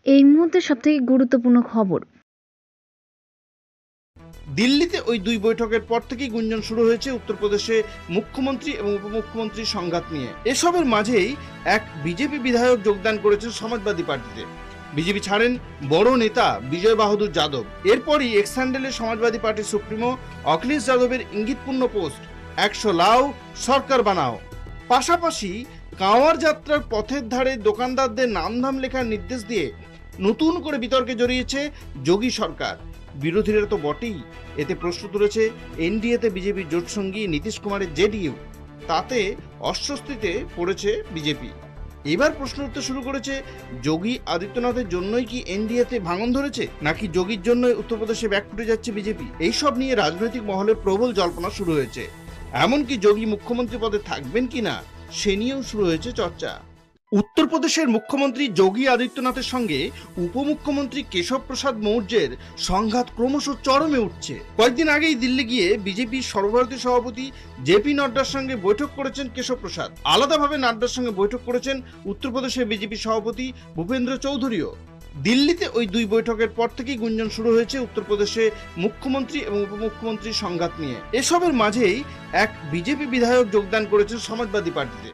এই মুহূর্তে সবথেকে গুরুত্বপূর্ণ খবর। দিল্লিতে ওই দুই বৈঠকের পর থেকেই গুঞ্জন শুরু হয়েছে উত্তরপ্রদেশে মুখ্যমন্ত্রী এবং উপমুখ্যমন্ত্রীর সংঘাত নিয়ে। এসবের মাঝেই এক বিজেপি বিধায়ক যোগদান করেছেন সমাজবাদী পার্টিতে। বিজেপি ছাড়েন বড় নেতা বিজয় বাহাদুর যাদব। এরপরই এক্স হ্যান্ডেলে সমাজবাদী পার্টির সুপ্রিমো অখিলেশ যাদবের ইঙ্গিতপূর্ণ পোস্ট, 100 লাও সরকার বানাও। পাশাপাশি কাঁওয়ার যাত্রার পথের ধারে দোকানদারদের নামধাম লেখার নির্দেশ দিয়ে নতুন করে বিতর্কে জড়িয়েছে যোগী সরকার। বিরোধীরা তো বটেই, এতে প্রশ্ন তুলেছে এনডিএতে বিজেপির জোটসঙ্গী নীতিশ কুমারের জেডিইউ। তাতে অস্বস্তিতে পড়েছে বিজেপি। এবার প্রশ্ন উঠতে শুরু করেছে, যোগী আদিত্যনাথের জন্যই কি এনডিএতে ভাঙন ধরেছে, নাকি যোগীর জন্যই উত্তরপ্রদেশে ব্যাকফুটে যাচ্ছে বিজেপি? এইসব নিয়ে রাজনৈতিক মহলে প্রবল জল্পনা শুরু হয়েছে। এমনকি যোগী মুখ্যমন্ত্রী পদে থাকবেন কিনা সে নিয়েও শুরু হয়েছে চর্চা। উত্তরপ্রদেশের মুখ্যমন্ত্রী যোগী আদিত্যনাথের সঙ্গে উপমুখ্যমন্ত্রী কেশব প্রসাদ মৌর্যের সংঘাত ক্রমশ চরমে উঠছে। কয়েকদিন আগেই দিল্লি গিয়ে বিজেপির সর্বভারতীয় সভাপতি জেপি নাড্ডার সঙ্গে বৈঠক করেছেন কেশব প্রসাদ। আলাদাভাবে নাড্ডার সঙ্গে বৈঠক করেছেন উত্তরপ্রদেশের বিজেপি সভাপতি ভূপেন্দ্র চৌধুরীও। দিল্লিতে ওই দুই বৈঠকের পর থেকেই গুঞ্জন শুরু হয়েছে উত্তরপ্রদেশে মুখ্যমন্ত্রী এবং উপমুখ্যমন্ত্রীর সংঘাত নিয়ে। এসবের মাঝেই এক বিজেপি বিধায়ক যোগদান করেছেন সমাজবাদী পার্টিতে।